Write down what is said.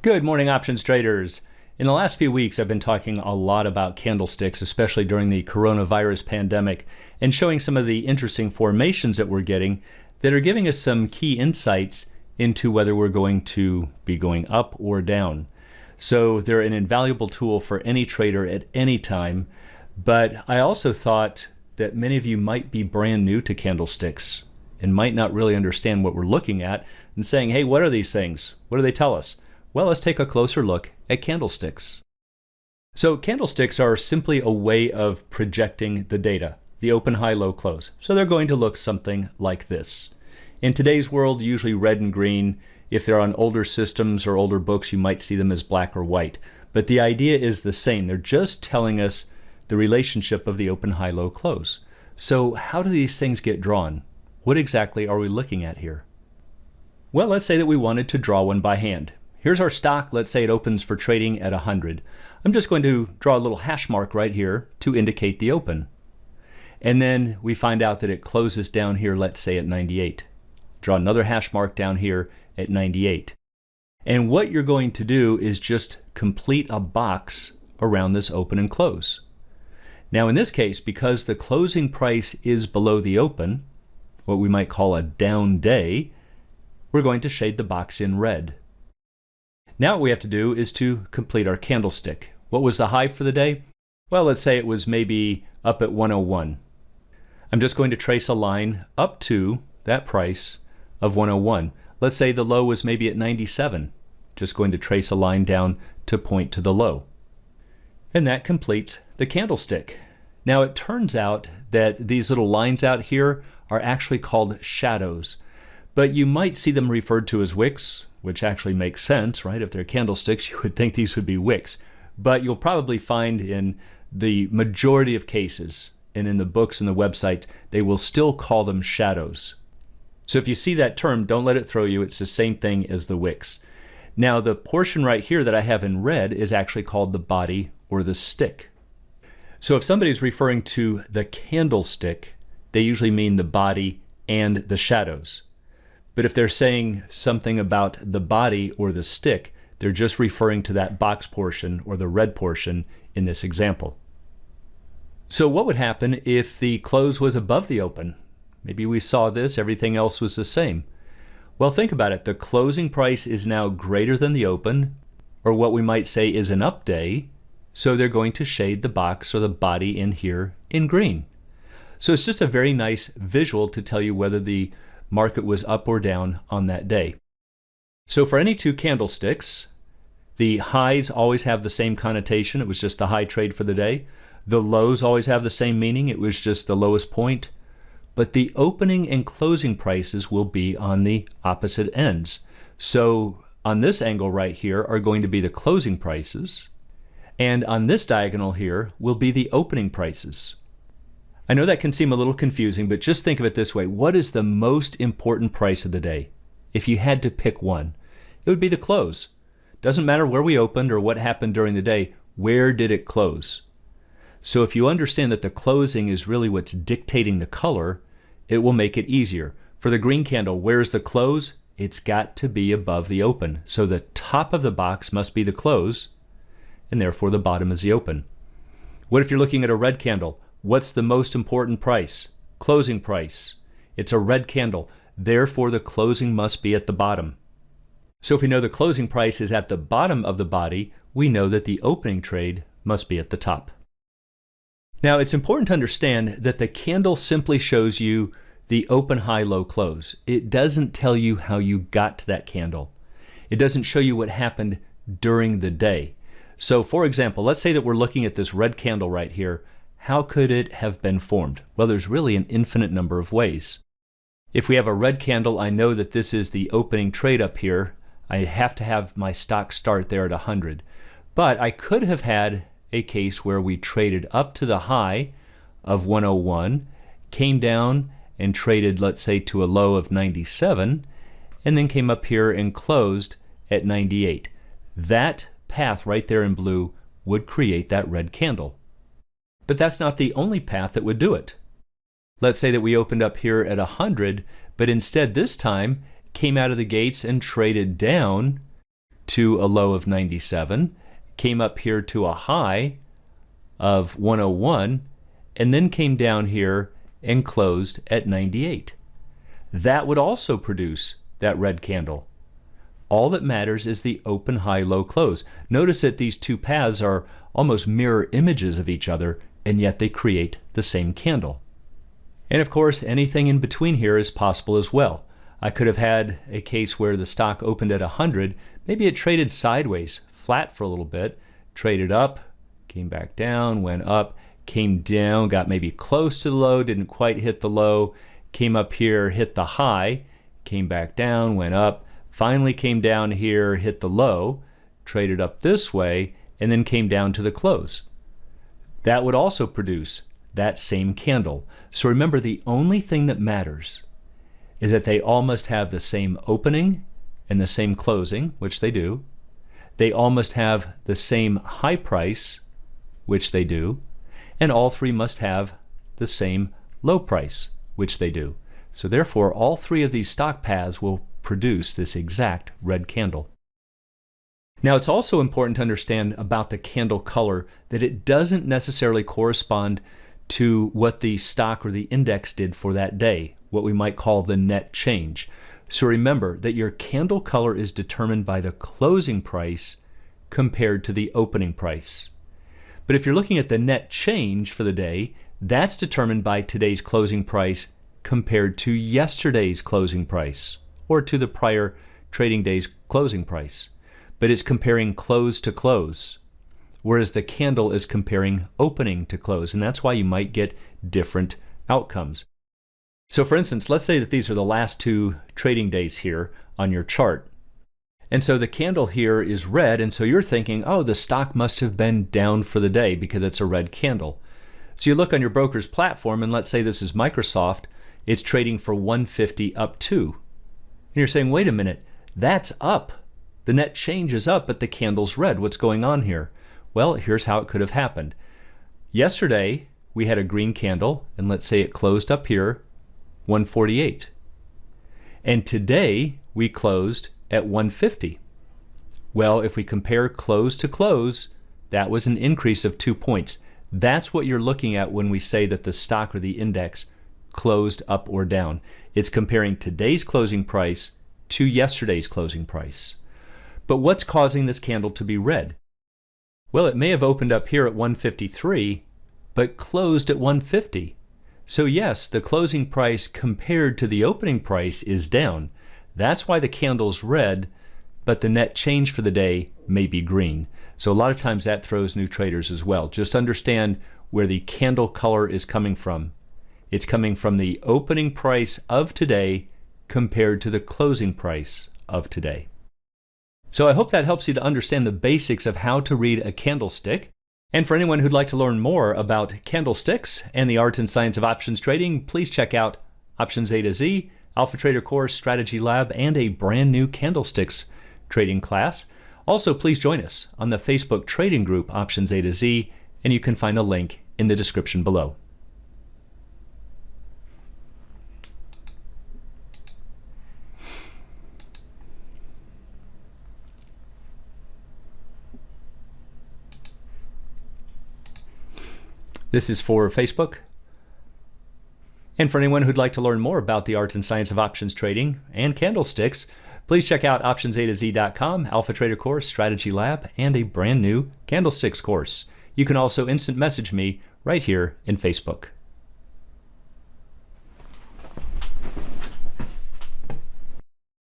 Good morning, options traders. In the last few weeks, I've been talking a lot about candlesticks, especially during the coronavirus pandemic, and showing some of the interesting formations that we're getting that are giving us some key insights into whether we're going to be going up or down. So they're an invaluable tool for any trader at any time, but I also thought that many of you might be brand new to candlesticks and might not really understand what we're looking at and saying, hey, what are these things? What do they tell us? Well, let's take a closer look at candlesticks. So candlesticks are simply a way of projecting the data, the open, high, low, close. So they're going to look something like this. In today's world, usually red and green. If they're on older systems or older books, you might see them as black or white. But the idea is the same. They're just telling us the relationship of the open, high, low, close. So how do these things get drawn? What exactly are we looking at here? Well, let's say that we wanted to draw one by hand. Here's our stock. Let's say it opens for trading at 100. I'm just going to draw a little hash mark right here to indicate the open. And then we find out that it closes down here, let's say at 98. Draw another hash mark down here at 98. And what you're going to do is just complete a box around this open and close. Now in this case, because the closing price is below the open, what we might call a down day, we're going to shade the box in red. Now what we have to do is to complete our candlestick. What was the high for the day? Well, let's say it was maybe up at 101. I'm just going to trace a line up to that price of 101. Let's say the low was maybe at 97. Just going to trace a line down to point to the low. And that completes the candlestick. Now it turns out that these little lines out here are actually called shadows. But you might see them referred to as wicks, which actually makes sense, right? If they're candlesticks, you would think these would be wicks. But you'll probably find in the majority of cases, and in the books and the websites, they will still call them shadows. So if you see that term, don't let it throw you. It's the same thing as the wicks. Now the portion right here that I have in red is actually called the body or the stick. So if somebody's referring to the candlestick, they usually mean the body and the shadows. But if they're saying something about the body or the stick, they're just referring to that box portion or the red portion in this example. So what would happen if the close was above the open? Maybe we saw this, everything else was the same. Well, think about it. The closing price is now greater than the open, or what we might say is an up day, so they're going to shade the box or the body in here in green. So it's just a very nice visual to tell you whether the market was up or down on that day. So for any two candlesticks, the highs always have the same connotation. It was just the high trade for the day. The lows always have the same meaning. It was just the lowest point. But the opening and closing prices will be on the opposite ends. So on this angle right here are going to be the closing prices, and on this diagonal here will be the opening prices. I know that can seem a little confusing, but just think of it this way. What is the most important price of the day? If you had to pick one, it would be the close. Doesn't matter where we opened or what happened during the day, where did it close? So if you understand that the closing is really what's dictating the color, it will make it easier. For the green candle, where's the close? It's got to be above the open. So the top of the box must be the close, and therefore the bottom is the open. What if you're looking at a red candle? What's the most important price? Closing price. It's a red candle. Therefore, the closing must be at the bottom. So if we know the closing price is at the bottom of the body, we know that the opening trade must be at the top. Now, it's important to understand that the candle simply shows you the open, high, low, close. It doesn't tell you how you got to that candle. It doesn't show you what happened during the day. So for example, let's say that we're looking at this red candle right here. How could it have been formed? Well, there's really an infinite number of ways. If we have a red candle, I know that this is the opening trade up here. I have to have my stock start there at 100. But I could have had a case where we traded up to the high of 101, came down and traded, let's say, to a low of 97, and then came up here and closed at 98. That path right there in blue would create that red candle. But that's not the only path that would do it. Let's say that we opened up here at 100, but instead this time came out of the gates and traded down to a low of 97, came up here to a high of 101, and then came down here and closed at 98. That would also produce that red candle. All that matters is the open, high, low, close. Notice that these two paths are almost mirror images of each other, and yet they create the same candle. And of course, anything in between here is possible as well. I could have had a case where the stock opened at 100, maybe it traded sideways, flat for a little bit, traded up, came back down, went up, came down, got maybe close to the low, didn't quite hit the low, came up here, hit the high, came back down, went up, finally came down here, hit the low, traded up this way, and then came down to the close. That would also produce that same candle. So remember, the only thing that matters is that they all must have the same opening and the same closing, which they do. They all must have the same high price, which they do. And all three must have the same low price, which they do. So therefore, all three of these stock paths will produce this exact red candle. Now, it's also important to understand about the candle color that it doesn't necessarily correspond to what the stock or the index did for that day, what we might call the net change. So remember that your candle color is determined by the closing price compared to the opening price. But if you're looking at the net change for the day, that's determined by today's closing price compared to yesterday's closing price, or to the prior trading day's closing price. But it's comparing close to close, whereas the candle is comparing opening to close, and that's why you might get different outcomes. So for instance, let's say that these are the last two trading days here on your chart. And so the candle here is red, and so you're thinking, oh, the stock must have been down for the day because it's a red candle. So you look on your broker's platform, and let's say this is Microsoft, it's trading for 150 up 2. And you're saying, wait a minute, that's up. The net change is up, but the candle's red. What's going on here? Well, here's how it could have happened. Yesterday, we had a green candle, and let's say it closed up here, 148. And today, we closed at 150. Well, if we compare close to close, that was an increase of 2 points. That's what you're looking at when we say that the stock or the index closed up or down. It's comparing today's closing price to yesterday's closing price. But what's causing this candle to be red? Well, it may have opened up here at 153, but closed at 150. So yes, the closing price compared to the opening price is down. That's why the candle's red, but the net change for the day may be green. So a lot of times that throws new traders as well. Just understand where the candle color is coming from. It's coming from the opening price of today compared to the closing price of today. So I hope that helps you to understand the basics of how to read a candlestick. And for anyone who'd like to learn more about candlesticks and the art and science of options trading, please check out Options A to Z, Alpha Trader Course, Strategy Lab, and a brand new candlesticks trading class. Also, please join us on the Facebook trading group Options A to Z, and you can find a link in the description below. This is for Facebook. And for anyone who'd like to learn more about the art and science of options trading and candlesticks, please check out optionsatoz.com, Alpha Trader Course, Strategy Lab, and a brand new candlesticks course. You can also instant message me right here in Facebook.